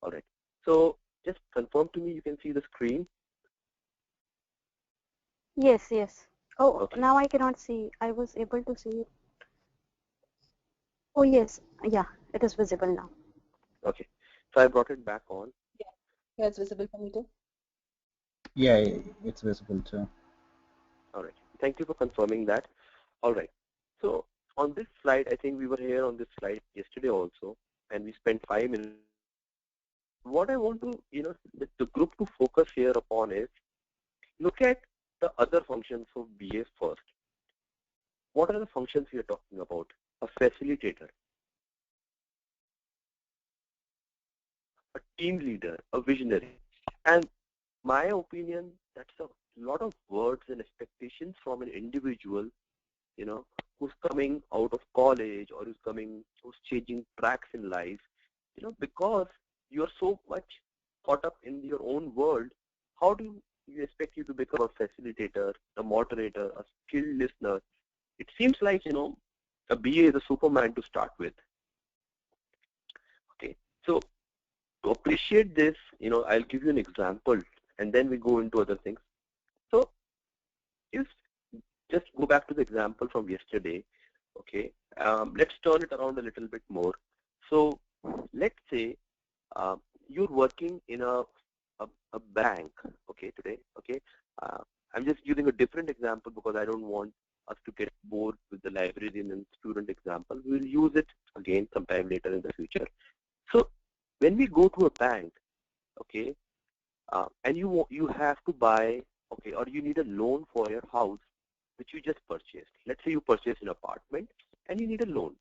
All right. So just confirm to me, you can see the screen. Yes, yes. Oh, Okay. now I cannot see. I was able to see it. Oh, yes. Yeah, it is visible now. Okay. So I brought it back on. Yeah, yeah, it's visible for me too. Yeah, it's visible too. All right. Thank you for confirming that. All right. So on this slide, I think we were here on this slide yesterday also, and we spent 5 minutes. What I want to, the group to focus here upon is look at the other functions of BA first. What are the functions we are talking about? A facilitator, a team leader, a visionary. And my opinion, that's a lot of words and expectations from an individual, who's coming out of college or who's changing tracks in life, because you're so much caught up in your own world. How do you expect you to become a facilitator, a moderator, a skilled listener? It seems like, a BA is a Superman to start with. Okay, so to appreciate this, I'll give you an example and then we go into other things. So if just go back to the example from yesterday, okay, let's turn it around a little bit more. So let's say you're working in a bank, okay, today, okay. Uh, I'm just using a different example because I don't want us to get bored with the librarian and student example. We'll use it again sometime later in the future. So when we go to a bank, okay, and you have to buy, okay, or you need a loan for your house, which you just purchased. Let's say you purchased an apartment and you need a loan.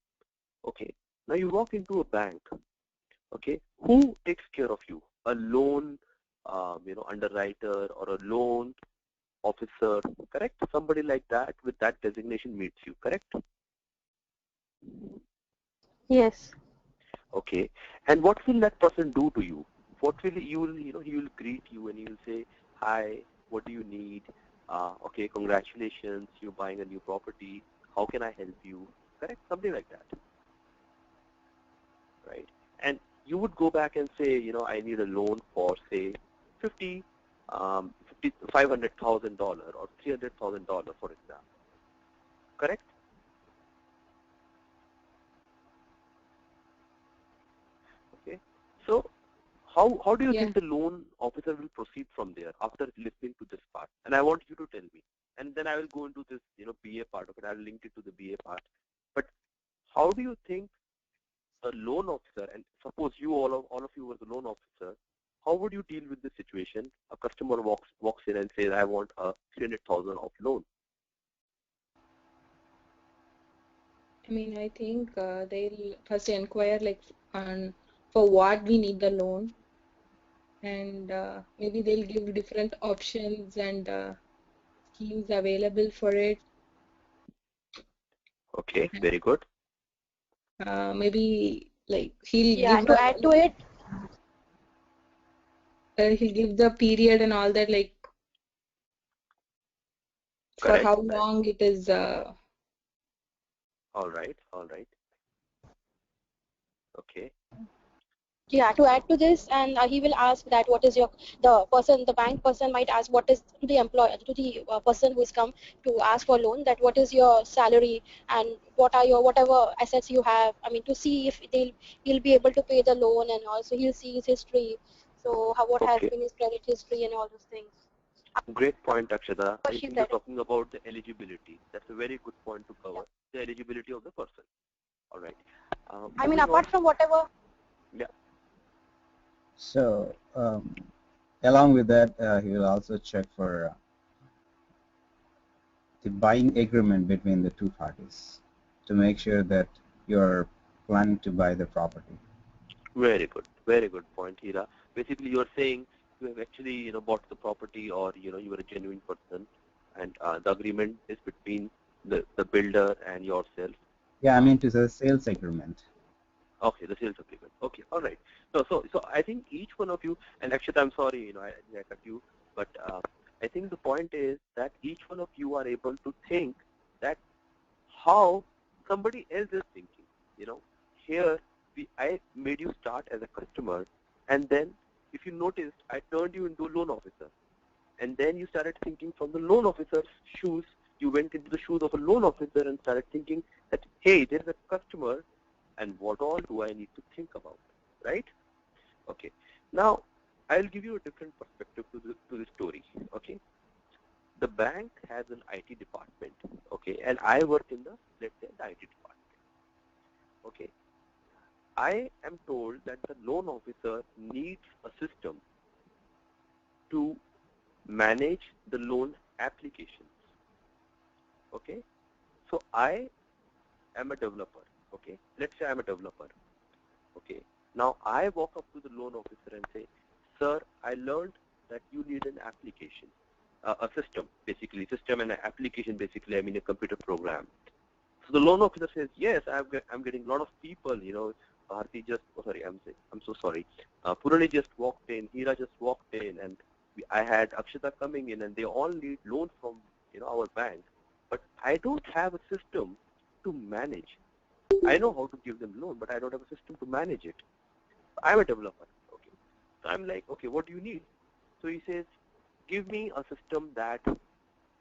Okay. Now you walk into a bank. Okay. Who takes care of you? A loan, underwriter or a loan officer, correct? Somebody like that with that designation meets you, correct? Yes. Okay. And what will that person do to you? What will he will greet you and he will say, hi, what do you need? Okay, congratulations, you're buying a new property. How can I help you? Correct? Something like that, right? And you would go back and say, I need a loan for, say, 50, $500,000 or $300,000, for example. Correct? Okay. So how do you Yeah. think the loan officer will proceed from there after listening to this part? And I want you to tell me. And then I will go into this, BA part of it. I'll link it to the BA part. But how do you think a loan officer, and suppose you all of you were the loan officer, how would you deal with this situation? A customer walks in and says, I want a 300,000 of loan. I mean, I think they'll first inquire like on for what we need the loan, and maybe they'll give different options and schemes available for it. Okay, And, very good. maybe like he'll Yeah, give to add to it, the period and all that, like for Correct. how long it is. All right, all right. Okay, yeah, to add to this, and he will ask that what is your, the bank person might ask what is to the employer, to the person who is come to ask for loan, that what is your salary and what are your whatever assets you have. I mean, to see if he'll be able to pay the loan, and also he'll see his history. So what has okay. been his credit history and all those things. Great point, Akshata. I Achieve think you're that. talking about the eligibility. That's a very good point to Yeah. cover, the eligibility of the person. All right. I mean, Moving on. apart from whatever. Yeah. So along with that, he will also check for the buying agreement between the two parties to make sure that you're planning to buy the property. Very good. Very good point, Hira. Basically, you're saying you have actually, bought the property, or, you are a genuine person, and the agreement is between the builder and yourself. Yeah, I Uh, mean to say sales agreement. okay, the sales agreement. Okay, all right. So I think each one of you, and actually, I'm sorry, I cut you, but I think the point is that each one of you are able to think that how somebody else is thinking. Here I made you start as a customer, And then, if you noticed, I turned you into a loan officer. And then you started thinking from the loan officer's shoes, you went into the shoes of a loan officer and started thinking that, hey, there's a customer, and what all do I need to think about, right? Okay. Now, I'll give you a different perspective to the story, okay? The bank has an IT department, okay, and I work in the, let's say, the IT department, okay. I am told that the loan officer needs a system to manage the loan applications, okay. So I am a developer, okay. Let's say I'm a developer, okay. Now I walk up to the loan officer and say, sir, I learned that you need an application, a system, basically, system and an application, basically, I mean a computer program. So the loan officer says, yes, I'm getting a lot of people, you know, Bharti just, oh, sorry, I'm so sorry. Purani just walked in, Hira just walked in, and I had Akshita coming in, and they all need loans from, you know, our bank. But I don't have a system to manage. I know how to give them loan, but I don't have a system to manage it. I'm a developer, okay. So I'm like, okay, what do you need? So he says, give me a system that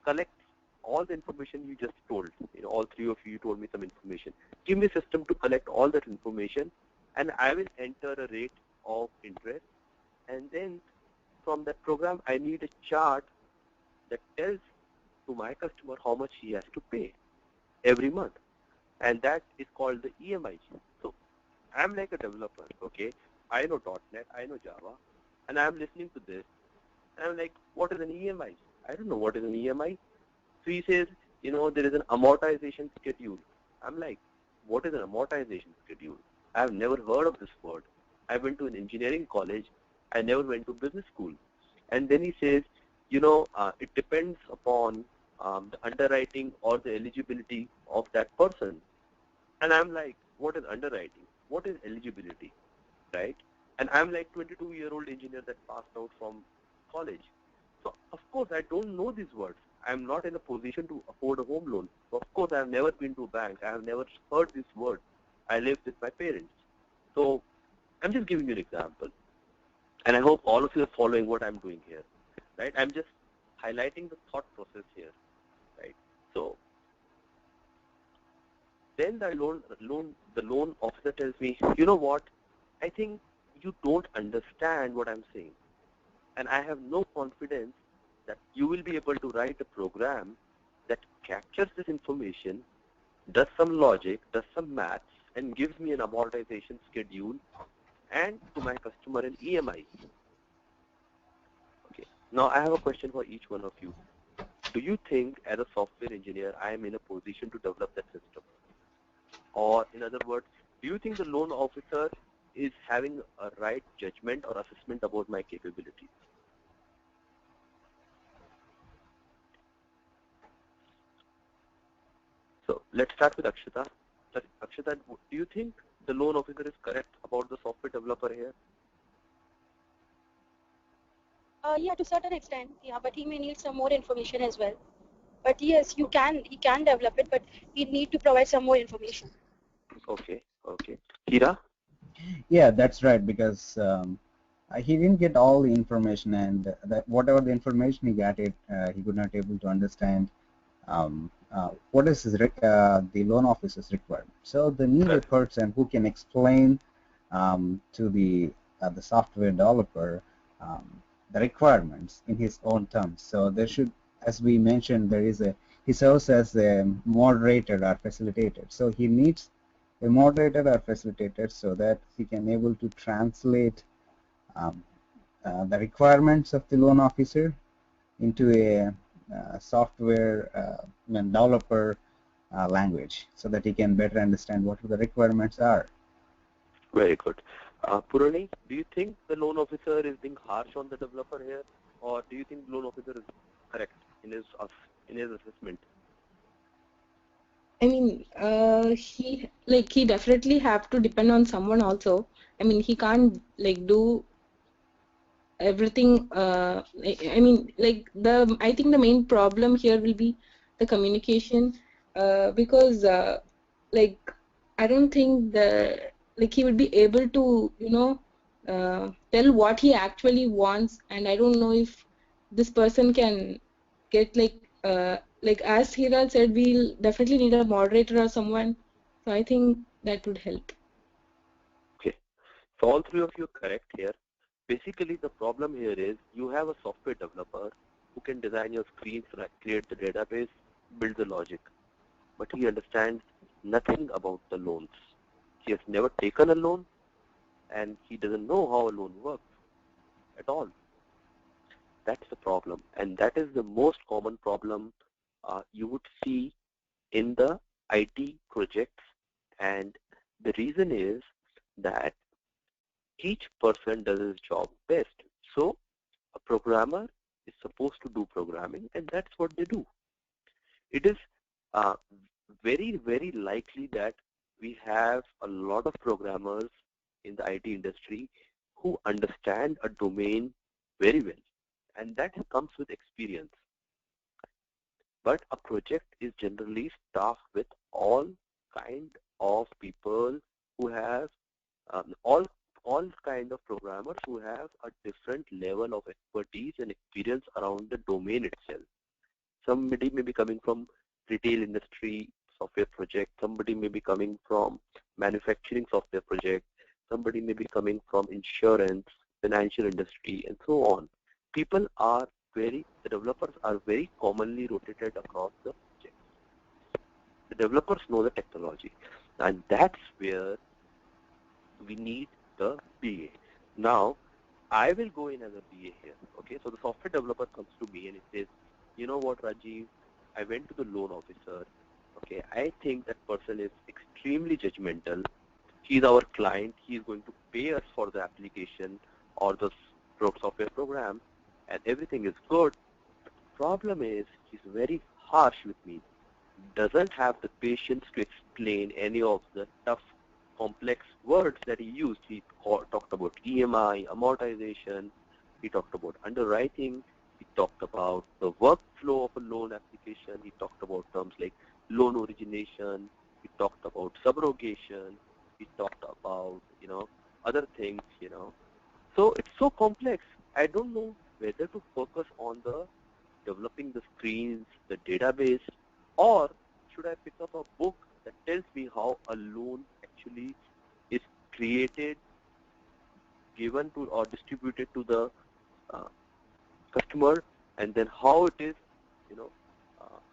collects all the information you just told. You know, all three of you told me some information. Give me a system to collect all that information, and I will enter a rate of interest. And then from that program, I need a chart that tells to my customer how much he has to pay every month. And that is called the EMI. So I'm like a developer, okay? I know .NET, I know Java, and I'm listening to this. And I'm like, what is an EMI? I don't know what is an EMI. So he says, you know, there is an amortization schedule. I'm like, what is an amortization schedule? I've never heard of this word. I went to an engineering college. I never went to business school. And then he says, you know, it depends upon the underwriting or the eligibility of that person. And I'm like, what is underwriting? What is eligibility, right? And I'm like 22-year-old engineer that passed out from college. So of course I don't know these words. I'm not in a position to afford a home loan. So of course I have never been to a bank. I have never heard this word. I live with my parents. So I'm just giving you an example. And I hope all of you are following what I'm doing here, right? I'm just highlighting the thought process here, right? So then the loan officer tells me, you know what? I think you don't understand what I'm saying. And I have no confidence that you will be able to write a program that captures this information, does some logic, does some maths, and gives me an amortization schedule and to my customer an EMI. Okay. Now I have a question for each one of you. Do you think as a software engineer I am in a position to develop that system? Or in other words, do you think the loan officer is having a right judgment or assessment about my capabilities? So let's start with Akshita. Akshita, do you think the loan officer is correct about the software developer here? Yeah, to a certain extent, yeah, but he may need some more information as well. But yes, he can develop it, but he need to provide some more information. Okay, okay. Hira? Yeah, that's right, because he didn't get all the information, and that whatever the information he got, he could not able to understand what is the loan officer's requirement. So they need a person who can explain to the software developer the requirements in his own terms. So there should, as we mentioned, he serves as a moderator or facilitator. So he needs a moderator or facilitator so that he can able to translate um, the requirements of the loan officer into a software developer language, so that he can better understand what the requirements are. Very good. Purani, do you think the loan officer is being harsh on the developer here, or do you think the loan officer is correct in his assessment? I mean, he definitely have to depend on someone also. I mean, he can't like do everything. I mean, I think the main problem here will be the communication, because like I don't think he will be able to tell what he actually wants, and I don't know if this person can get like as Hira said, we'll definitely need a moderator or someone. So I think that would help. Okay, so all three of you are correct here. Basically, the problem here is you have a software developer who can design your screens, create the database, build the logic, but he understands nothing about the loans. He has never taken a loan, and he doesn't know how a loan works at all. That's the problem, and that is the most common problem you would see in the IT projects. And the reason is that each person does his job best. So a programmer is supposed to do programming, and that's what they do. It is uh, very, very likely that we have a lot of programmers in the IT industry who understand a domain very well, and that comes with experience. But a project is generally staffed with all kind of people who have all kind of programmers who have a different level of expertise and experience around the domain itself. Somebody may be coming from retail industry software project, somebody may be coming from manufacturing software project, somebody may be coming from insurance, financial industry, and so on. The developers are very commonly rotated across the projects. The developers know the technology, and that's where we need the BA. Now, I will go in as a BA here. Okay, so the software developer comes to me and he says, you know what, Rajiv, I went to the loan officer. Okay, I think that person is extremely judgmental. He's our client. He's going to pay us for the application or the software program, and everything is good. But the problem is he's very harsh with me. Doesn't have the patience to explain any of the tough, complex words that he used. He talked about EMI, amortization. He talked about underwriting. He talked about the workflow of a loan application. He talked about terms like loan origination. He talked about subrogation. He talked about, other things, So it's so complex. I don't know whether to focus on the developing the screens, the database, or should I pick up a book that tells me how a loan actually is created, given to or distributed to the uh, customer, and then how it is,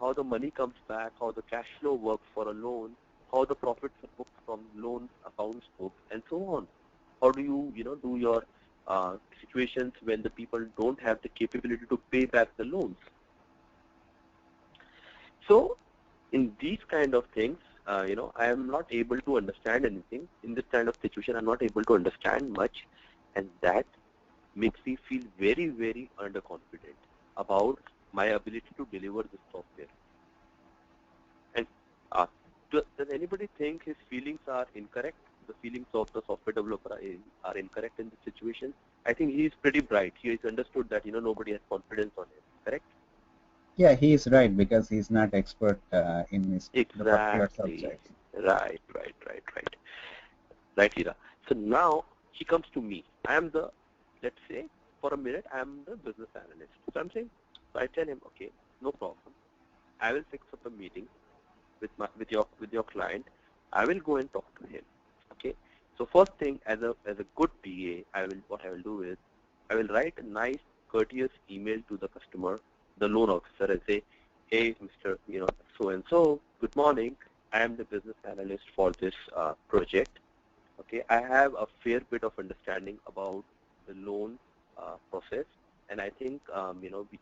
how the money comes back, how the cash flow works for a loan, how the profits are booked from loan accounts booked, and so on. How do you, do your situations when the people don't have the capability to pay back the loans? So in these kind of things, I am not able to understand anything. In this kind of situation, I'm not able to understand much, and that makes me feel very, very underconfident about my ability to deliver this software. And does anybody think his feelings are incorrect? The feelings of the software developer are incorrect in this situation? I think he is pretty bright. He has understood that nobody has confidence on him. Correct? Yeah, he is right because he's not expert in the particular Exactly. subject. Right, Hira. So now he comes to me. I am the, let's say, for a minute, I am the business analyst. So I'm saying, so I tell him, okay, no problem. I will fix up a meeting with your client. I will go and talk to him. Okay. So first thing, as a good PA, what I will do is I will write a nice, courteous email to the customer, the loan officer, and say, hey, Mr. So and so, good morning. I am the business analyst for this project. Okay, I have a fair bit of understanding about the loan process, and I think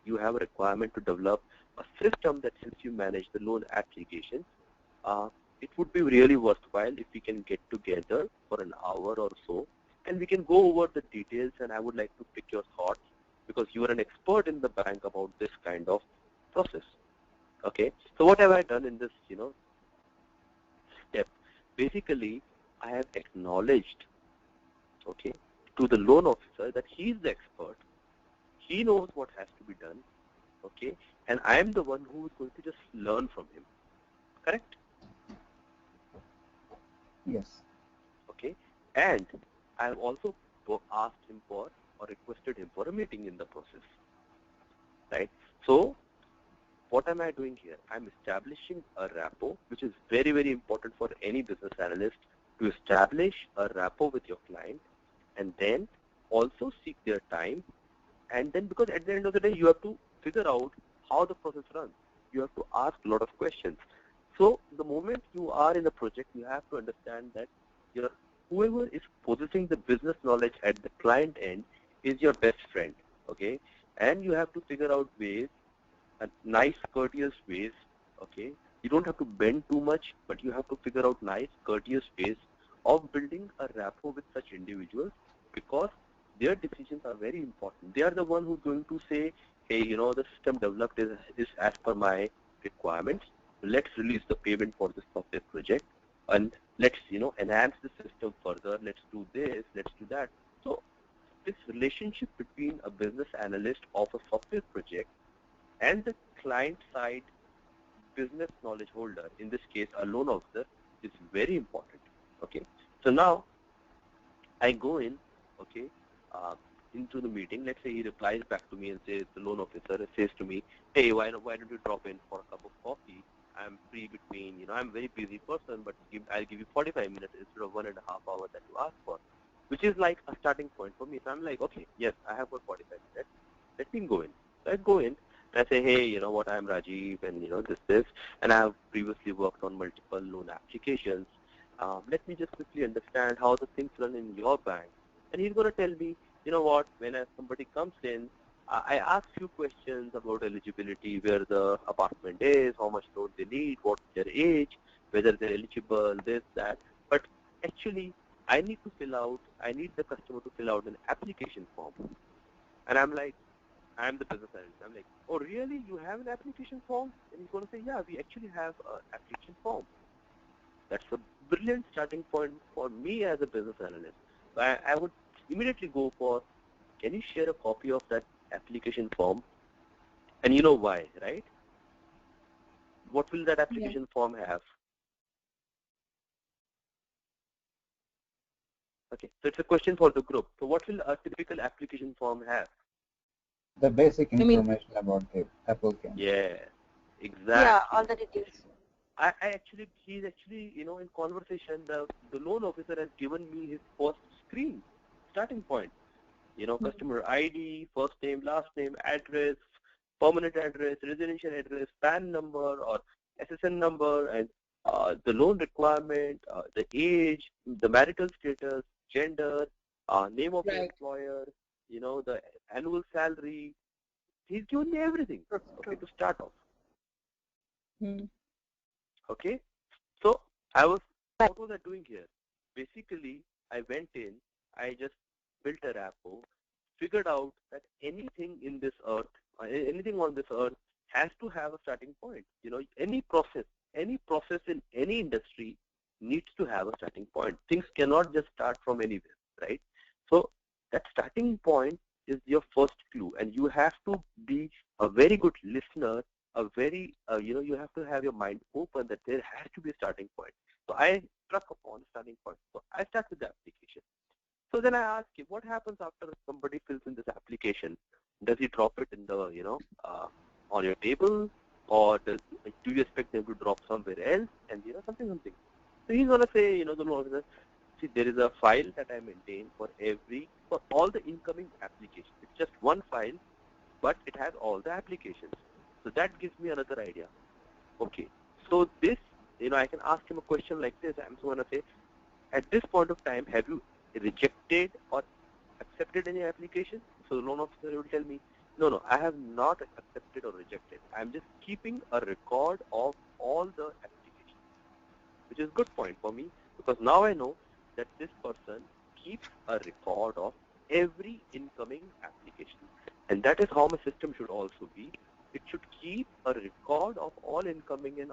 you have a requirement to develop a system that helps you manage the loan applications. It would be really worthwhile if we can get together for an hour or so, and we can go over the details, and I would like to pick your thoughts because you are an expert in the bank about this kind of process. Okay, so what have I done in this step? Basically, I have acknowledged, okay, to the loan officer that he is the expert. He knows what has to be done, okay, and I am the one who is going to just learn from him. Correct? Yes. Okay, and I have also asked him for or requested him for a meeting in the process, right? So what am I doing here? I'm establishing a rapport, which is very, very important for any business analyst to establish a rapport with your client and then also seek their time. And then because at the end of the day, you have to figure out how the process runs. You have to ask a lot of questions. So the moment you are in a project, you have to understand that your whoever is possessing the business knowledge at the client end is your best friend, okay? And you have to figure out ways, nice, courteous ways, okay? You don't have to bend too much, but you have to figure out nice, courteous ways of building a rapport with such individuals because their decisions are very important. They are the one who's going to say, hey, the system developed is as per my requirements. Let's release the payment for this software project and let's, enhance the system further. Let's do this, let's do that. So this relationship between a business analyst of a software project and the client side business knowledge holder, in this case a loan officer, is very important. Okay, so now I go in, okay, into the meeting. Let's say he replies back to me and says, the loan officer says to me, hey, why don't you drop in for a cup of coffee? I'm free between, I'm a very busy person, but I'll give you 45 minutes instead of 1.5 hours that you asked for, which is like a starting point for me. So I'm like, okay, yes, I have got 45 minutes. Let me go in. So I go in and I say, hey, what, I'm Rajiv, and this, and I have previously worked on multiple loan applications. Let me just quickly understand how the things run in your bank. And he's going to tell me, what, when somebody comes in, I ask few questions about eligibility, where the apartment is, how much loan they need, what's their age, whether they're eligible, this, that. But actually, I need the customer to fill out an application form. And I'm like, I'm the business analyst. I'm like, oh, really? You have an application form? And he's going to say, yeah, we actually have an application form. That's a brilliant starting point for me as a business analyst. So I would immediately go for, can you share a copy of that application form? And you know why, right? What will that application form have? Okay, so it's a question for the group. So what will a typical application form have? The basic information about the applicant. Yeah, exactly. Yeah, all the details. He's actually, in conversation, the loan officer has given me his first screen, starting point. Customer ID, first name, last name, address, permanent address, residential address, PAN number or SSN number, and the loan requirement, the age, the marital status, gender, name of the employer, the annual salary. He's given me everything, okay, to start off. Okay, so what was I doing here? Basically, I went in, I just built a rapport, figured out that anything in this earth, anything on this earth has to have a starting point. Any process in any industry needs to have a starting point. Things cannot just start from anywhere, right? So that starting point is your first clue, and you have to be a very good listener, you have to have your mind open that there has to be a starting point. So I struck upon a starting point. So I start with the application. So then I ask him, what happens after somebody fills in this application? Does he drop it in the, on your table, or do you expect them to drop somewhere else? And something. So he's gonna say, the loan officer, see, there is a file that I maintain for all the incoming applications. It's just one file, but it has all the applications. So that gives me another idea. Okay, so this, I can ask him a question like this. I'm going to say, at this point of time, have you rejected or accepted any application? So the loan officer will tell me, no, I have not accepted or rejected. I'm just keeping a record of all the applications, which is a good point for me, because now I know that this person keeps a record of every incoming application. And that is how my system should also be. It should keep a record of all incoming and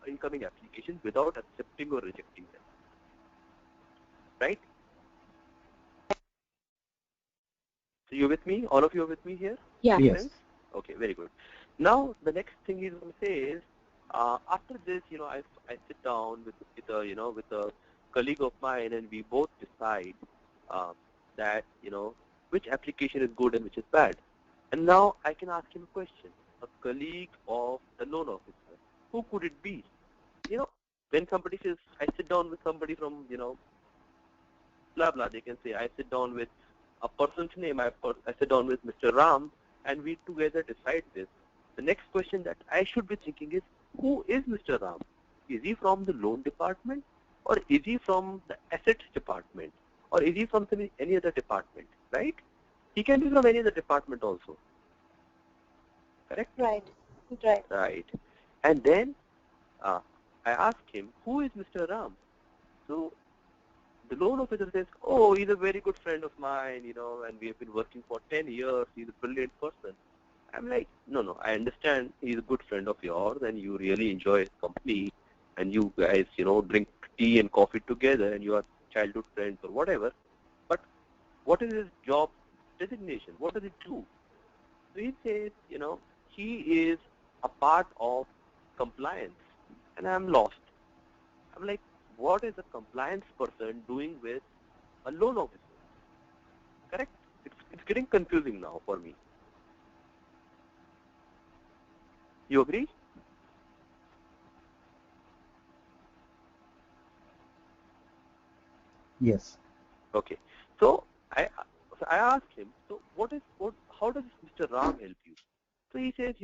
incoming applications without accepting or rejecting them. Right? So you're with me? All of you are with me here? Yeah. Yes. Okay, very good. Now the next thing he's going to say is, after this, I sit down with a colleague of mine, and we both decide that, which application is good and which is bad. And now I can ask him a question. A colleague of the loan officer. Who could it be? When somebody says, I sit down with somebody from, blah, blah, they can say, I sit down with a person's name, I sit down with Mr. Ram, and we together decide this. The next question that I should be thinking is, who is Mr. Ram? Is he from the loan department? Or is he from the assets department? Or is he from any other department, right? He can be from any other department also, correct? Right. Right. Right. And then I ask him, who is Mr. Ram? So the loan officer says, oh, he's a very good friend of mine, and we have been working for 10 years. He's a brilliant person. I'm like, no, I understand he's a good friend of yours and you really enjoy his company and you guys, drink tea and coffee together and you are childhood friends or whatever. But what is his job designation? What does he do? So he says, he is a part of compliance. And I'm lost. I'm like, what is a compliance person doing with a loan officer? Correct? It's getting confusing now for me. You agree? Yes. Okay. So I asked him, so how does Mr. Ram help you? So he says,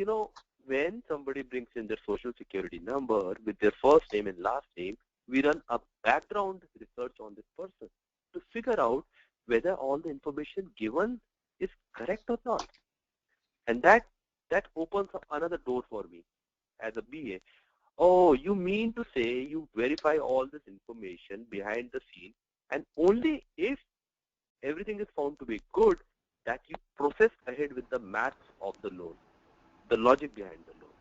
when somebody brings in their social security number with their first name and last name, we run a background research on this person to figure out whether all the information given is correct or not. And that opens up another door for me as a BA. Oh, you mean to say you verify all this information behind the scene, and only if everything is found to be good that you process ahead with the maths of the loan, the logic behind the loan,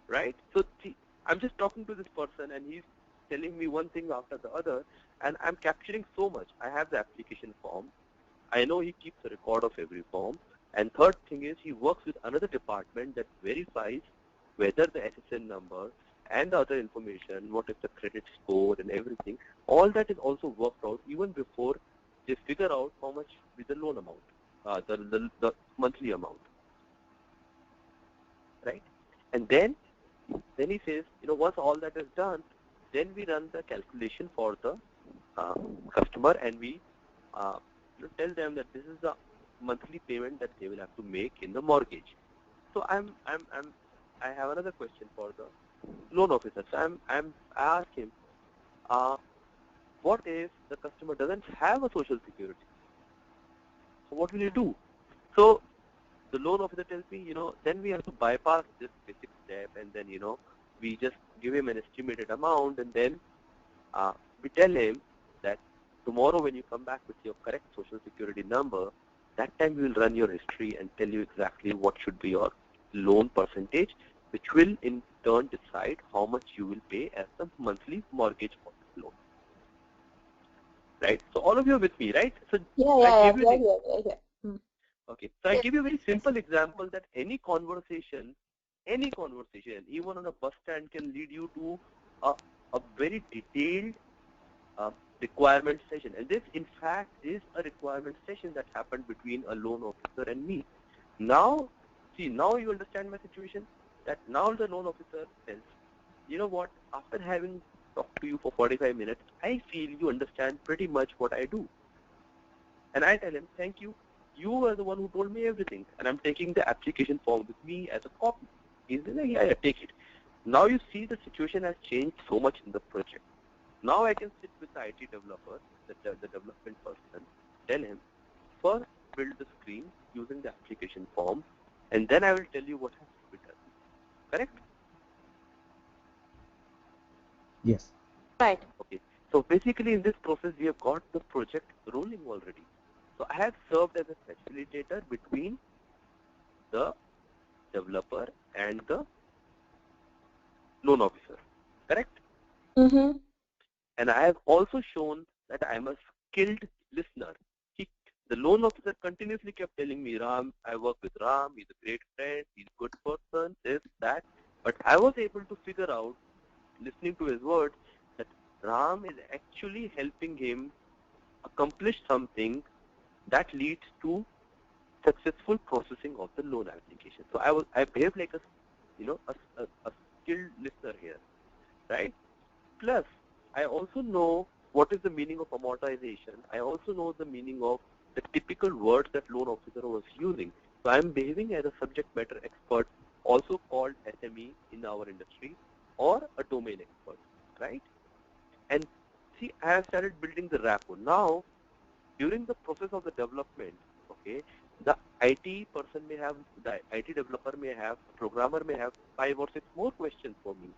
right? So see, I'm just talking to this person and he's telling me one thing after the other, and I'm capturing so much. I have the application form. I know he keeps a record of every form. And third thing is he works with another department that verifies whether the SSN number and the other information, what is the credit score and everything, all that is also worked out even before they figure out how much is the loan amount, the monthly amount, right? And then he says, once all that is done, then we run the calculation for the customer and we tell them that this is the monthly payment that they will have to make in the mortgage. So I have another question for the loan officer. So I ask him, what if the customer doesn't have a social security? So what will you do? So the loan officer tells me, then we have to bypass this basic step and then, we just give him an estimated amount and then we tell him that tomorrow when you come back with your correct social security number, that time we will run your history and tell you exactly what should be your loan percentage, which will in turn decide how much you will pay as the monthly mortgage for the loan. Right? So all of you are with me, right? So Yeah. Okay. So I give you a very simple example that any conversation, even on a bus stand, can lead you to a very detailed requirement session. And this, in fact, is a requirement session that happened between a loan officer and me. Now, see, now you understand my situation, that now the loan officer says, you know what, after having talked to you for 45 minutes, I feel you understand pretty much what I do. And I tell him, thank you. You were the one who told me everything. And I'm taking the application form with me as a copy. He's like, yeah, take it. Now you see the situation has changed so much in the project. Now I can sit with the IT developer, the development person, tell him, first build the screen using the application form, and then I will tell you what has to be done. Correct? Yes. Right. Okay. So basically in this process, we have got the project rolling already. So I have served as a facilitator between the developer and the loan officer. Correct? Mm-hmm. And I have also shown that I am a skilled listener. The loan officer continuously kept telling me, Ram, I work with Ram, he's a great friend, he's a good person, this, that. But I was able to figure out, listening to his words, that Ram is actually helping him accomplish something that leads to successful processing of the loan application. So I behave like a skilled listener here, right? Plus, I also know what is the meaning of amortization. I also know the meaning of the typical words that loan officer was using. So I'm behaving as a subject matter expert, also called SME in our industry, or a domain expert, right? And see, I have started building the rapport. Now, during the process of the development, okay, the IT person may have, the IT developer may have, the programmer may have 5 or 6 more questions for me,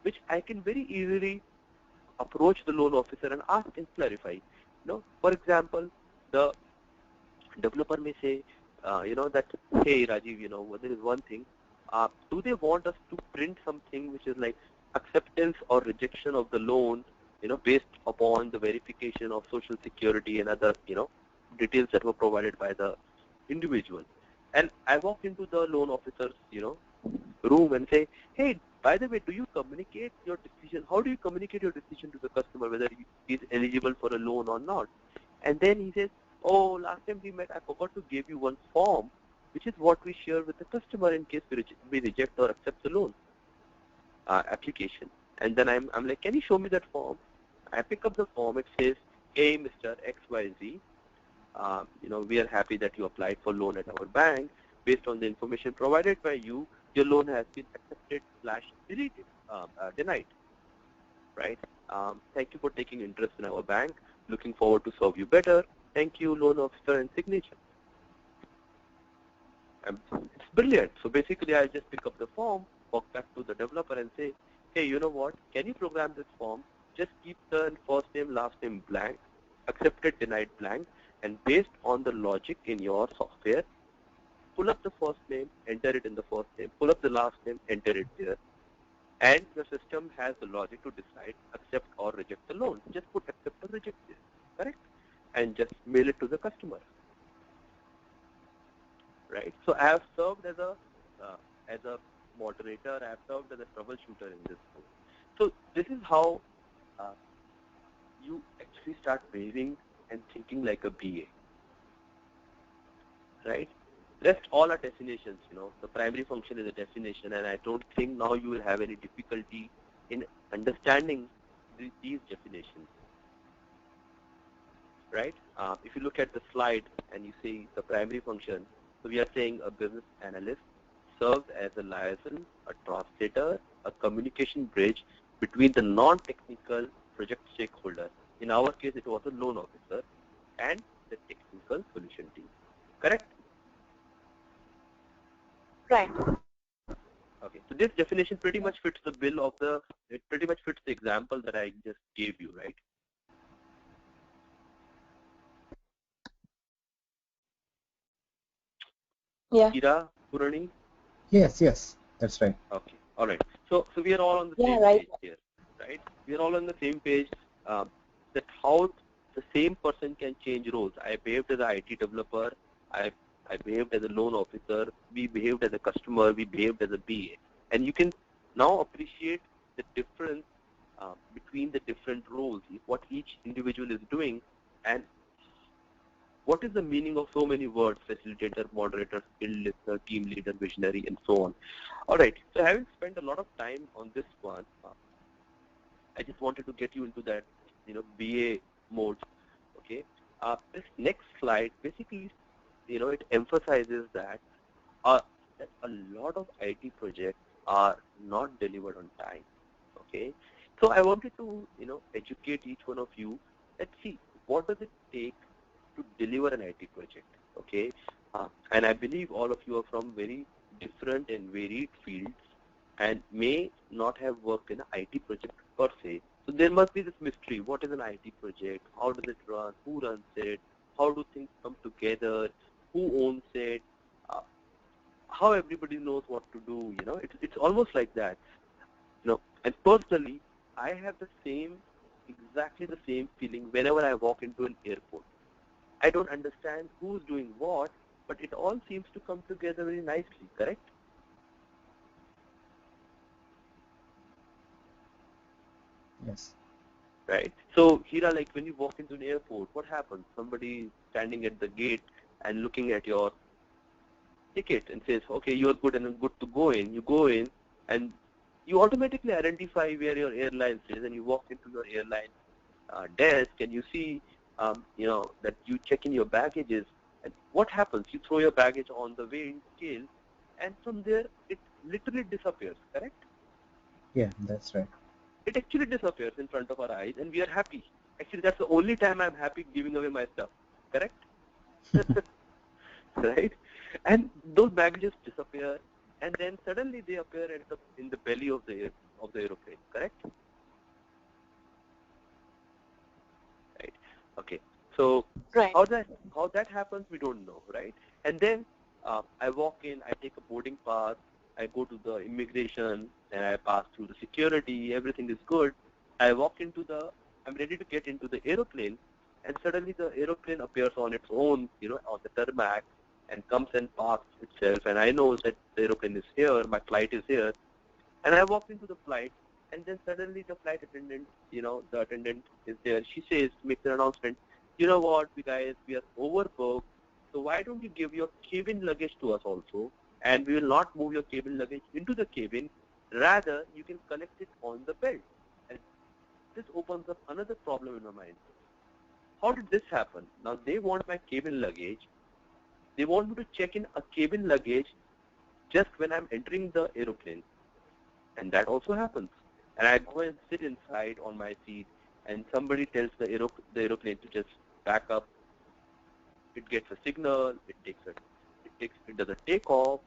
which I can very easily approach the loan officer and ask and clarify. For example, the developer may say, that, hey, Rajiv, there is one thing. Do they want us to print something which is like acceptance or rejection of the loan, based upon the verification of social security and other, details that were provided by the individual? And I walk into the loan officer's, room and say, hey, by the way, do you communicate your decision? How do you communicate your decision to the customer whether he is eligible for a loan or not? And then he says, oh, last time we met, I forgot to give you one form, which is what we share with the customer in case we reject or accept the loan application. And then I'm like, can you show me that form? I pick up the form. It says, hey, Mr. XYZ, we are happy that you applied for loan at our bank. Based on the information provided by you, your loan has been accepted/deleted, denied, right? Thank you for taking interest in our bank. Looking forward to serve you better. Thank you, loan officer, and signature. It's brilliant. So basically, I just pick up the form, walk back to the developer and say, hey, you know what? Can you program this form? Just keep the first name, last name blank, accepted, denied blank, and based on the logic in your software, pull up the first name, enter it in the first name, pull up the last name, enter it there, and the system has the logic to decide accept or reject the loan. Just put accept or reject this, correct? And just mail it to the customer, right? So I have served as a moderator, I have served as a troubleshooter in this book. So this is how you actually start behaving and thinking like a BA, right? Rest all are definitions, the primary function is a definition, and I don't think now you will have any difficulty in understanding these definitions, right? If you look at the slide and you see the primary function, so we are saying a business analyst serves as a liaison, a translator, a communication bridge between the non-technical project stakeholder. In our case, it was a loan officer and the technical solution team, correct? Right. Okay, so this definition pretty much fits the bill of it pretty much fits the example that I just gave you, right? Yeah. Kira, Purani? Yes, that's right. Okay, all right. So we are all on the same page here, right? We are all on the same page that how the same person can change roles. I behaved as an IT developer. I behaved as a loan officer. We behaved as a customer. We behaved as a BA. And you can now appreciate the difference between the different roles, what each individual is doing, and what is the meaning of so many words: facilitator, moderator, skilled listener, team leader, visionary, and so on. All right. So having spent a lot of time on this one, I just wanted to get you into that, BA mode. Okay. This next slide basically, it emphasizes that a lot of IT projects are not delivered on time. Okay. So I wanted to, educate each one of you. Let's see, what does it take to deliver an IT project, okay? And I believe all of you are from very different and varied fields and may not have worked in an IT project per se. So there must be this mystery. What is an IT project? How does it run? Who runs it? How do things come together? Who owns it? How everybody knows what to do? It's almost like that. And personally, I have exactly the same feeling whenever I walk into an airport. I don't understand who's doing what, but it all seems to come together very nicely, correct? Yes. Right. So, Hira, like when you walk into an airport, what happens? Somebody standing at the gate and looking at your ticket and says, okay, you're good and good to go in. You go in and you automatically identify where your airline is, and you walk into your airline desk and you see, that you check in your baggages. And what happens? You throw your baggage on the weighing scale, and from there it literally disappears. Correct? Yeah, that's right. It actually disappears in front of our eyes, and we are happy. Actually, that's the only time I'm happy giving away my stuff. Correct? Right? And those baggages disappear, and then suddenly they appear in the belly of the aeroplane. Correct? Right. Okay. So Right. how that happens, we don't know, right? And then I walk in, I take a boarding pass, I go to the immigration, and I pass through the security. Everything is good. I'm ready to get into the aeroplane, and suddenly the aeroplane appears on its own, on the tarmac, and comes and parks itself. And I know that the aeroplane is here, my flight is here, and I walk into the flight, and then suddenly the flight attendant, the attendant is there. She says, makes an announcement, you know what, we are overbooked, so why don't you give your cabin luggage to us also, and we will not move your cabin luggage into the cabin, rather you can collect it on the belt. And this opens up another problem in my mind. How did this happen? Now they want my cabin luggage. They want me to check in a cabin luggage just when I'm entering the aeroplane. And that also happens. And I go and sit inside on my seat, and somebody tells the aeroplane to just back up. It gets a signal, it does a takeoff,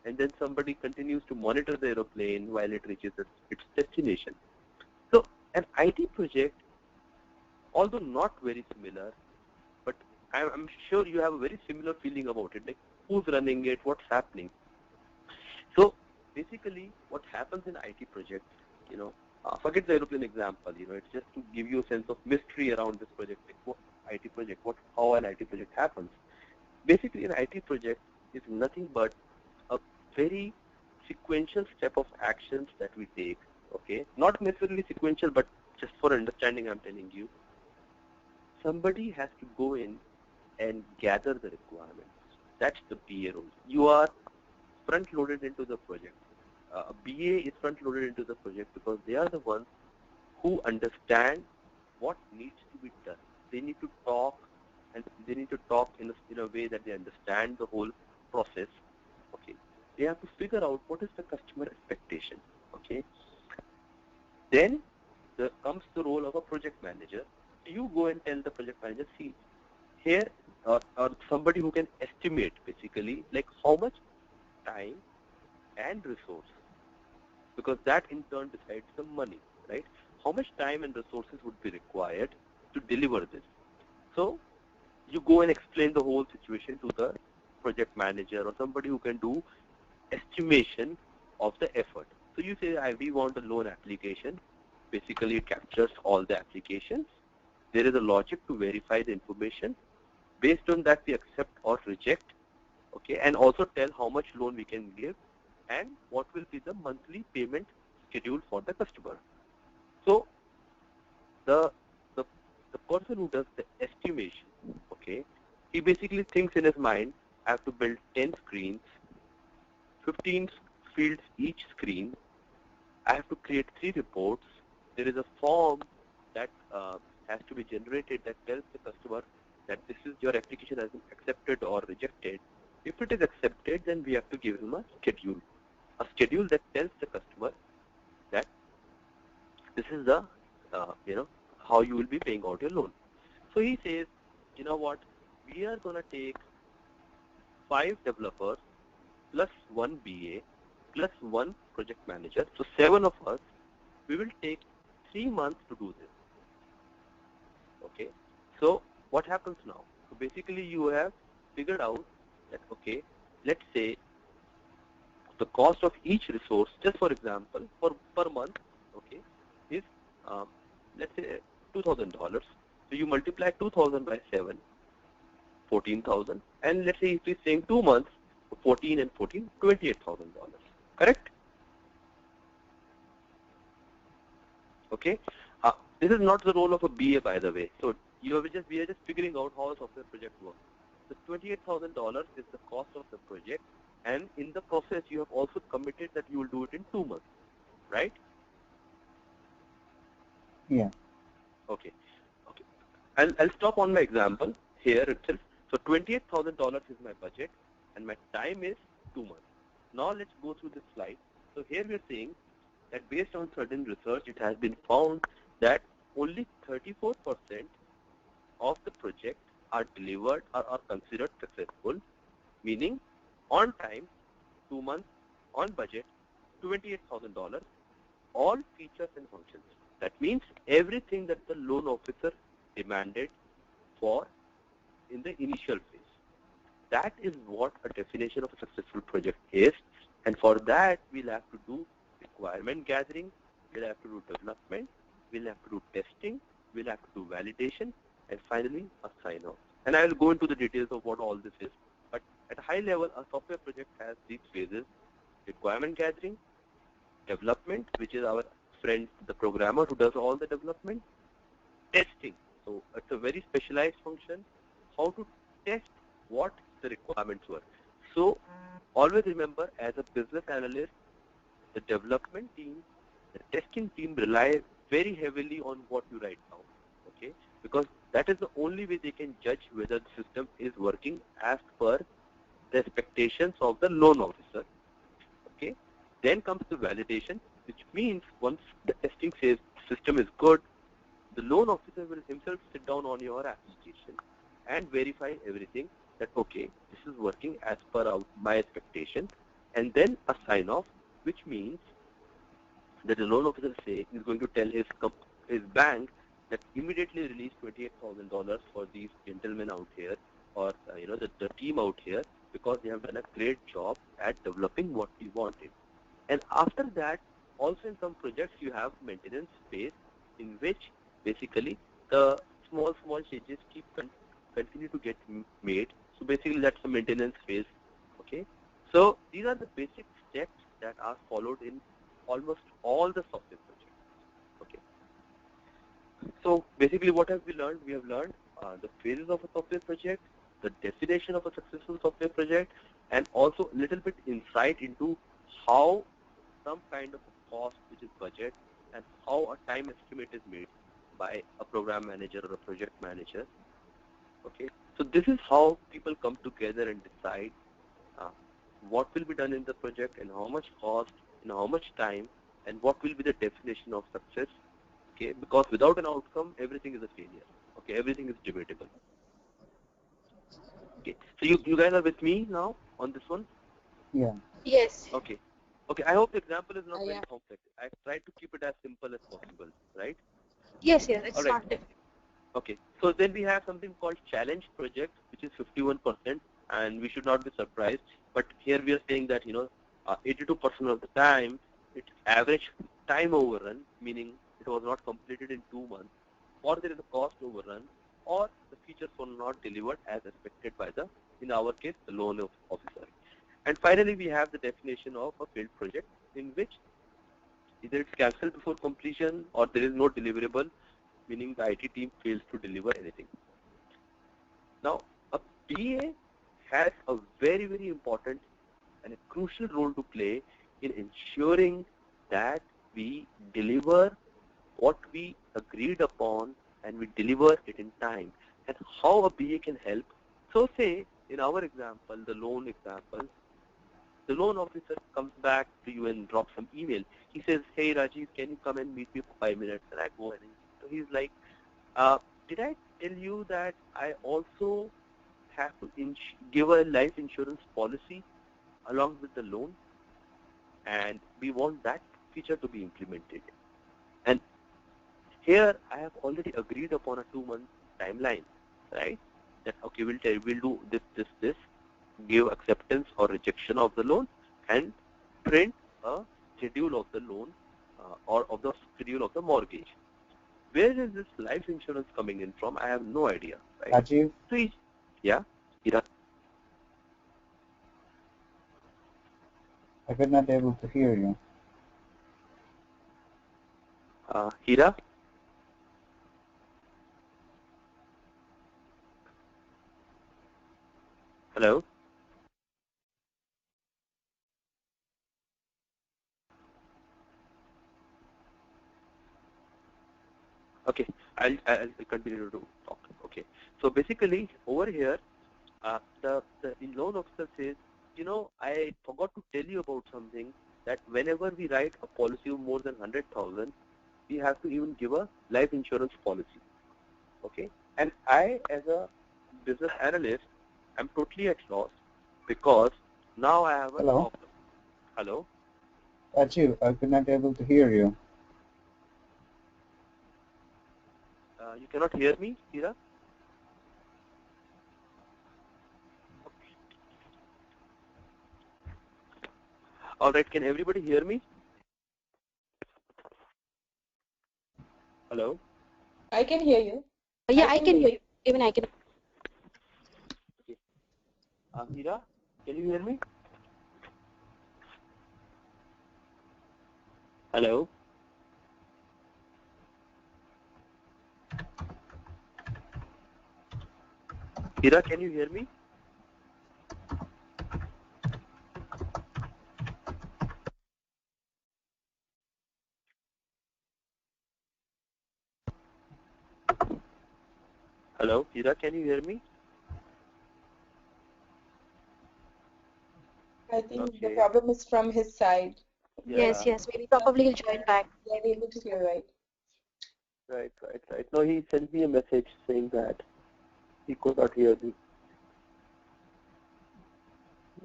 and then somebody continues to monitor the aeroplane while it reaches its destination. So an IT project, although not very similar, but I'm sure you have a very similar feeling about it, like who's running it, what's happening. So basically what happens in IT projects, forget the aeroplane example, it's just to give you a sense of mystery around this project, like how an IT project happens. Basically an IT project is nothing but a very sequential step of actions that we take, okay? Not necessarily sequential, but just for understanding I'm telling you. Somebody has to go in and gather the requirements. That's the BA role. You are front-loaded into the project. A BA is front-loaded into the project because they are the ones who understand what needs to be done. They need to talk, and they need to talk in a way that they understand the whole process. Okay, they have to figure out what is the customer expectation. Okay, then there comes the role of a project manager. You go and tell the project manager, see, here, or somebody who can estimate basically like how much time and resource, because that in turn decides the money, right? How much time and resources would be required to deliver this? So you go and explain the whole situation to the project manager or somebody who can do estimation of the effort. So you say, we want a loan application. Basically, it captures all the applications. There is a logic to verify the information. Based on that, we accept or reject, okay, and also tell how much loan we can give and what will be the monthly payment schedule for the customer. So the person who does the estimation, okay, he basically thinks in his mind, I have to build 10 screens, 15 fields each screen. I have to create 3 reports. There is a form that has to be generated that tells the customer that this is your application has been accepted or rejected. If it is accepted, then we have to give him a schedule that tells the customer that this is the, how you will be paying out your loan. So he says, you know what, we are going to take 5 developers plus 1 BA plus 1 project manager. So 7 of us, we will take 3 months to do this. Okay. So what happens now? So basically you have figured out that, okay, let's say the cost of each resource, just for example, per month, okay, is let's say $2,000. So you multiply 2,000 by 7, 14,000, and let's say if we're saying 2 months, 14 and 14, $28,000. Correct? Okay. This is not the role of a BA, by the way. So we are just figuring out how a software project works. The $28,000 is the cost of the project, and in the process you have also committed that you will do it in 2 months, right? Yeah. Okay. Okay. I'll stop on my example here itself. So $28,000 is my budget, and my time is 2 months. Now let's go through this slide. So here we are saying that based on certain research, it has been found that only 34% of the project are delivered or are considered successful, meaning on time, 2 months, on budget, $28,000, all features and functions. That means everything that the loan officer demanded for in the initial phase. That is what a definition of a successful project is, and for that we'll have to do requirement gathering, we'll have to do development, we'll have to do testing, we'll have to do validation, and finally a sign-off. And I will go into the details of what all this is, but at a high level, a software project has these phases: requirement gathering, development, which is our friend, the programmer who does all the development, testing. So it's a very specialized function, how to test what the requirements were. So always remember, as a business analyst, the development team, the testing team rely very heavily on what you write down, okay? Because that is the only way they can judge whether the system is working as per the expectations of the loan officer, okay? Then comes the validation, which means once the testing says the system is good, the loan officer will himself sit down on your application and verify everything that, okay, this is working as per my expectation, and then a sign-off, which means that the loan officer is going to tell his bank that immediately release $28,000 for these gentlemen out here, or the team out here, because they have done a great job at developing what we wanted. And after that, also in some projects you have maintenance phase, in which basically the small changes continue to get made. So basically that's the maintenance phase. Okay. So these are the basic steps that are followed in almost all the software projects. Okay. So basically what have we learned? We have learned the phases of a software project, the definition of a successful software project, and also a little bit insight into how some kind of a cost, which is budget, and how a time estimate is made by a program manager or a project manager. Okay, so this is how people come together and decide what will be done in the project, and how much cost, and how much time, and what will be the definition of success. Okay, because without an outcome, everything is a failure. Okay, everything is debatable. Okay, so you guys are with me now on this one? Yeah. Yes. Okay. Okay, I hope the example is not very Yeah. complex. I tried to keep it as simple as possible, right? Yes, it's All right. not difficult. Okay, so then we have something called challenge project, which is 51%, and we should not be surprised. But here we are saying that 82% of the time, it's average time overrun, meaning it was not completed in 2 months, or there is a cost overrun, or the features were not delivered as expected by the, in our case, the loan officer. And finally, we have the definition of a failed project, in which either it's cancelled before completion, or there is no deliverable, meaning the IT team fails to deliver anything. Now, a PA has a very, very important and a crucial role to play in ensuring that we deliver what we agreed upon, and we deliver it in time. And how a BA can help. So say, in our example, the loan example, the loan officer comes back to you and drops some email. He says, hey Rajiv, can you come and meet me for 5 minutes? And I go and so he's like, did I tell you that I also have to give a life insurance policy along with the loan? And we want that feature to be implemented. And here I have already agreed upon a 2-month timeline, right? That okay, we'll do this, give acceptance or rejection of the loan, and print a schedule of the loan or of the schedule of the mortgage. Where is this life insurance coming in from? I have no idea, right? Rajiv? So, yeah, Hira? I could not able to hear you. Hira? Hello? Okay, I'll continue to talk. Okay, so basically over here, the loan officer says, I forgot to tell you about something, that whenever we write a policy of more than 100,000, we have to even give a life insurance policy. Okay, and I, as a business analyst, I'm totally at loss because now I have a Hello? problem. Hello? Rajiv, I could not able to hear you. You cannot hear me, Hira? All right, can everybody hear me? Hello? I can hear you. Yeah, I can hear you. Even I can. Okay. Hira, can you hear me? Hello? Hira, can you hear me? Hello, Hira, can you hear me? I think the Okay. problem is from his side. Yes, Yeah. yes. Maybe probably he'll join back. We are able to hear, right? Right. No, he sent me a message saying that he could not hear me.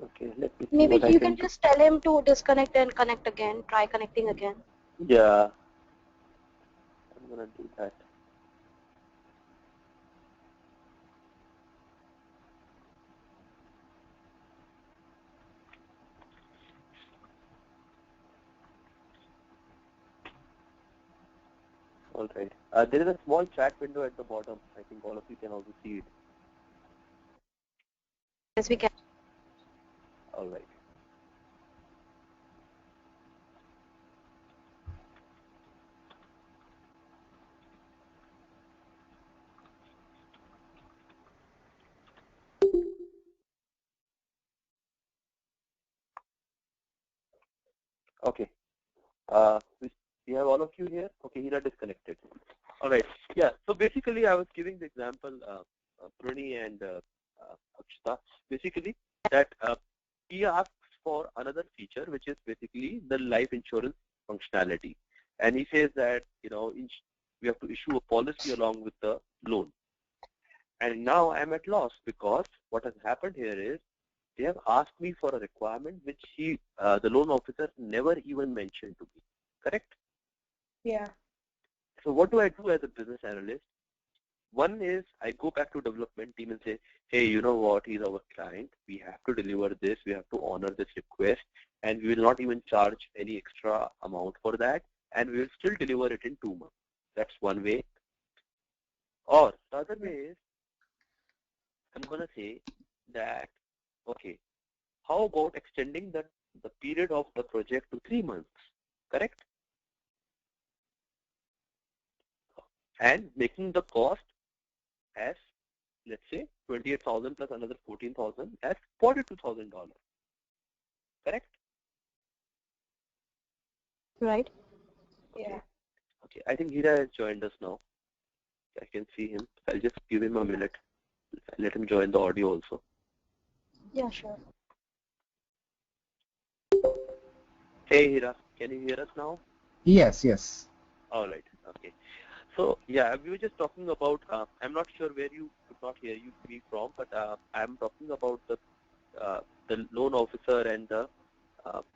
Okay, let me see Maybe what I you can can do. just tell him to disconnect and connect again. Try connecting again. Yeah, I'm gonna do that. All right. There is a small chat window at the bottom. I think all of you can also see it. Yes, we can. All right. Okay. We have all of you here. Okay, Hira disconnected. All right. Yeah. So basically, I was giving the example, Pruni and Akshita. Basically, that he asks for another feature, which is basically the life insurance functionality, and he says that we have to issue a policy along with the loan. And now I'm at loss because what has happened here is they have asked me for a requirement which the loan officer, never even mentioned to me. Correct? Yeah. So what do I do as a business analyst? One is I go back to development team and say, hey, you know what, he's our client. We have to deliver this. We have to honor this request. And we will not even charge any extra amount for that. And we will still deliver it in 2 months. That's one way. Or the other way is I'm going to say that, okay, how about extending the period of the project to 3 months? Correct? And making the cost as, let's say, 28,000 plus another 14,000 as $42,000. Correct? Right. Yeah. Okay. I think Hira has joined us now. I can see him. I'll just give him a minute. Let him join the audio also. Yeah, sure. Hey Hira, can you hear us now? Yes, yes. All right. Okay. So yeah, we were just talking about. I'm not sure where you could not hear me from, but I'm talking about the loan officer and the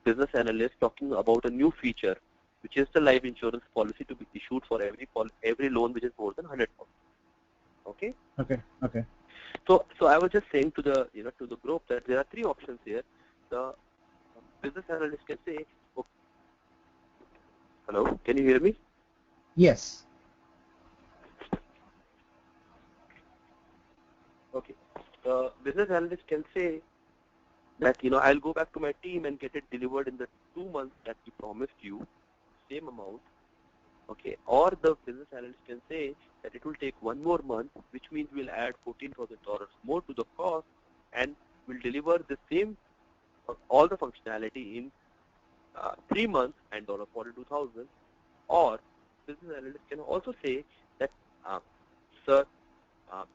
business analyst talking about a new feature, which is the life insurance policy to be issued for every loan which is more than 100,000. Okay. Okay. So I was just saying to the to the group that there are three options here. The business analyst can say, oh, hello, can you hear me? Yes. Okay. The business analyst can say that I'll go back to my team and get it delivered in the 2 months that we promised you, same amount. Okay. Or the business analyst can say that it will take 1 more month, which means we'll add $14,000 more to the cost, and will deliver the same, all the functionality in 3 months and $42,000. Or business analyst can also say that, sir,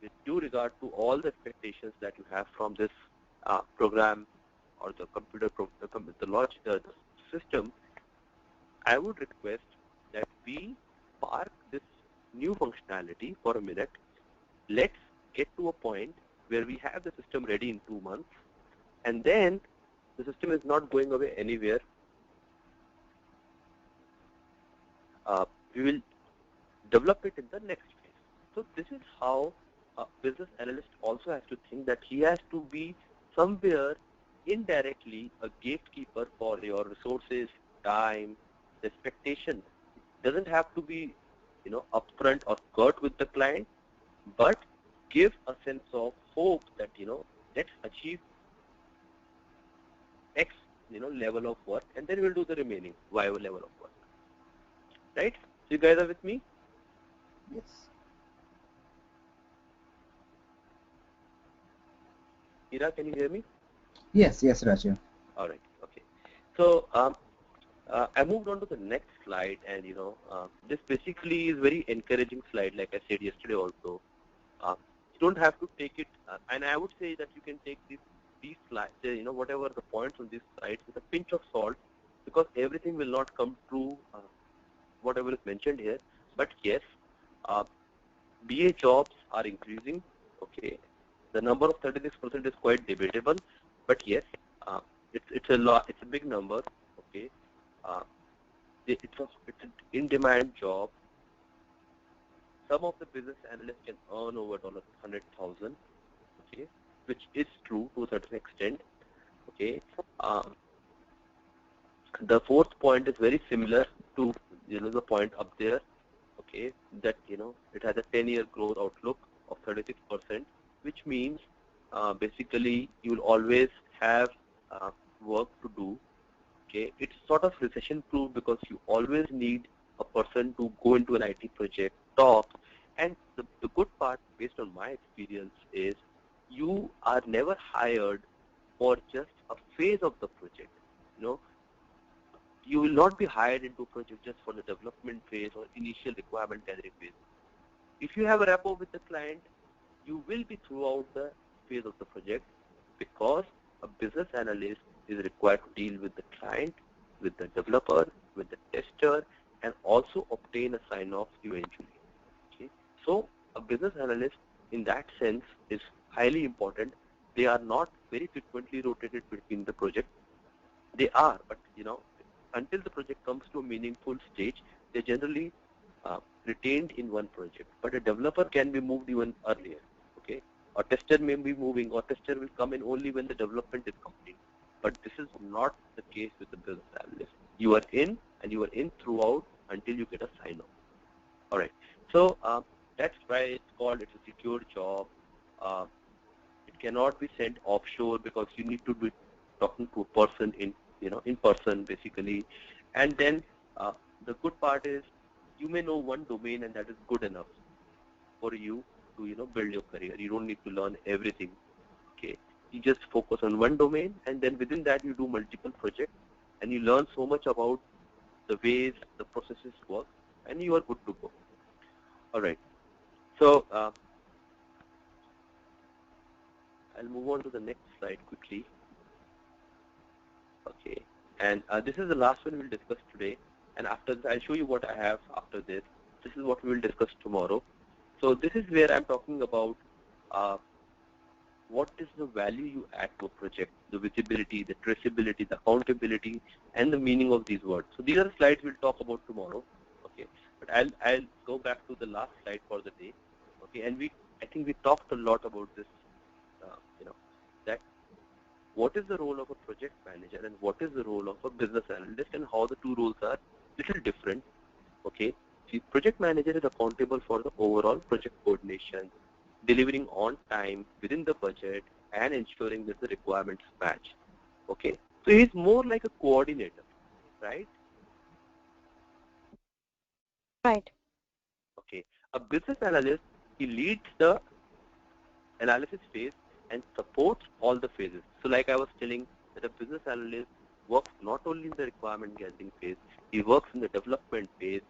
with due regard to all the expectations that you have from this program or the computer, the system, I would request that we park this new functionality for a minute. Let's get to a point where we have the system ready in 2 months, and then the system is not going away anywhere. We will develop it in the next phase. So this is how a business analyst also has to think, that he has to be somewhere indirectly a gatekeeper for your resources, time, expectation. It doesn't have to be, upfront or curt with the client, but give a sense of hope that, let's achieve X, level of work, and then we'll do the remaining Y level of work. Right? So you guys are with me? Yes. Ira, can you hear me? Yes, Rajiv. All right. Okay. So I moved on to the next slide, and this basically is very encouraging slide. Like I said yesterday also, you don't have to take it, and I would say that you can take these slides, whatever the points on this slide with a pinch of salt, because everything will not come true, whatever is mentioned here. But yes, BA jobs are increasing. Okay, the number of 36% is quite debatable, but yes, it's a lot. It's a big number. Okay, it's an in-demand job. Some of the business analysts can earn over $100,000. Okay, which is true to a certain extent. Okay, the fourth point is very similar to the point up there. Okay, that it has a 10-year growth outlook of 36%, which means basically you will always have work to do. Okay, it's sort of recession proof because you always need a person to go into an IT project, talk, and the good part based on my experience is you are never hired for just a phase of the project. You will not be hired into a project just for the development phase or initial requirement gathering phase. If you have a rapport with the client, you will be throughout the phase of the project, because a business analyst is required to deal with the client, with the developer, with the tester, and also obtain a sign-off eventually. Okay? So a business analyst in that sense is highly important. They are not very frequently rotated between the project. They are, but until the project comes to a meaningful stage, they generally retained in one project. But a developer can be moved even earlier. Okay, a tester may be moving, or tester will come in only when the development is complete. But this is not the case with the business analyst. You are in, and you are in throughout until you get a sign-off. All right. So that's why it's called. It's a secure job. It cannot be sent offshore because you need to be talking to a person in person basically. And then the good part is you may know one domain, and that is good enough for you to build your career. You don't need to learn everything. Okay, you just focus on one domain, and then within that you do multiple projects, and you learn so much about the ways the processes work, and you are good to go. All right. So I'll move on to the next slide quickly. Okay, and this is the last one we'll discuss today, and after this I'll show you what I have after this. This is what we will discuss tomorrow. So this is where I'm talking about what is the value you add to a project, the visibility, the traceability, the accountability, and the meaning of these words. So these are the slides we'll talk about tomorrow. Okay, but I'll go back to the last slide for the day. Okay, and I think we talked a lot about this. That what is the role of a project manager and what is the role of a business analyst, and how the two roles are little different. Okay, the project manager is accountable for the overall project coordination, delivering on time within the budget, and ensuring that the requirements match. Okay, so he's more like a coordinator, right? Right. Okay, a business analyst, he leads the analysis phase, and supports all the phases. So like I was telling, that a business analyst works not only in the requirement gathering phase, he works in the development phase,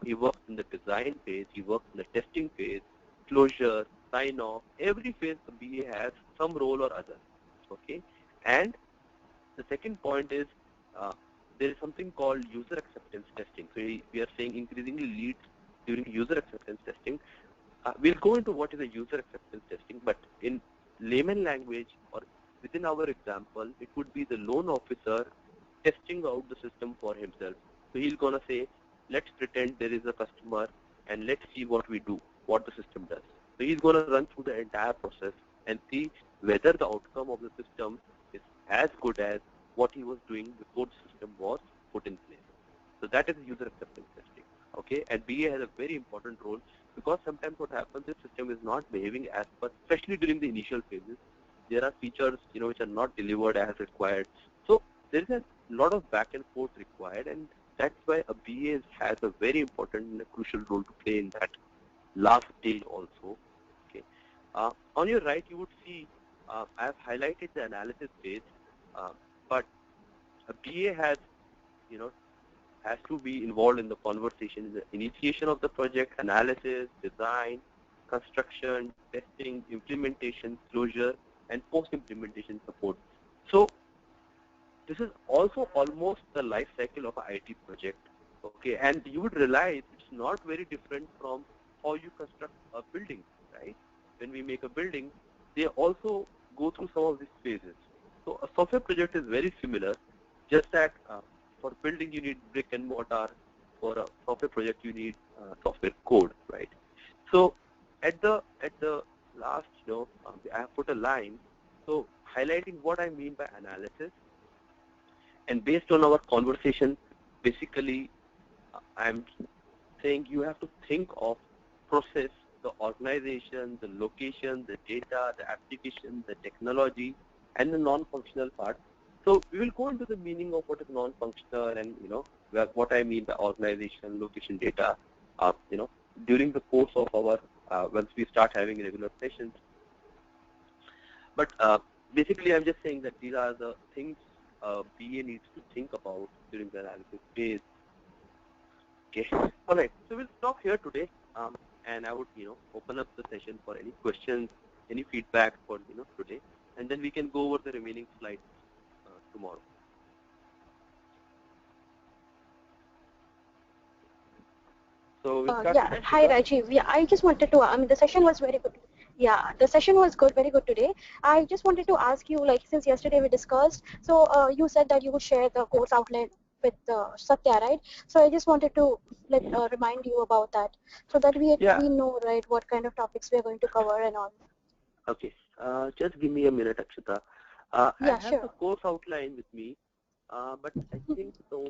he works in the design phase, he works in the testing phase, closure, sign off. Every phase the BA has some role or other. Okay, and the second point is uh, there is something called user acceptance testing. So we are saying increasingly leads during user acceptance testing. We'll go into what is a user acceptance testing, but in layman language or within our example, it would be the loan officer testing out the system for himself. So he's going to say, let's pretend there is a customer and let's see what we do, what the system does. So he's going to run through the entire process and see whether the outcome of the system is as good as what he was doing before the system was put in place. So that is user acceptance testing. Okay, and BA has a very important role, because sometimes what happens is system is not behaving as per, especially during the initial phases. There are features which are not delivered as required. So there is a lot of back and forth required, and that's why a BA has a very important and a crucial role to play in that last stage also. Okay, on your right you would see I have highlighted the analysis phase, but a BA has has to be involved in the conversation, in the initiation of the project, analysis, design, construction, testing, implementation, closure, and post-implementation support. So this is also almost the life cycle of an IT project. Okay, and you would realize it's not very different from how you construct a building, right? When we make a building, they also go through some of these phases. So a software project is very similar, just that for building you need brick and mortar. For a software project you need software code, right? So at the last, I have put a line, so highlighting what I mean by analysis. And based on our conversation, basically, I'm saying you have to think of process, the organization, the location, the data, the application, the technology, and the non-functional part. So we will go into the meaning of what is non-functional and what I mean by organization, location, data. During the course of our once we start having regular sessions. But basically, I'm just saying that these are the things BA needs to think about during the analysis phase. Okay. All right. So we'll stop here today, and I would open up the session for any questions, any feedback for today, and then we can go over the remaining slides tomorrow. So we'll start Yeah, with hi Rajiv. Yeah, I just wanted to, I mean, the session was very good. Yeah, the session was good, very good today. I just wanted to ask you, like, since yesterday we discussed, so you said that you would share the course outline with Satya, right? So I just wanted to remind you about that, so that we know, right, what kind of topics we are going to cover and all. Okay. Just give me a minute, Akshita. I Yeah, have sure. the course outline with me, but I think the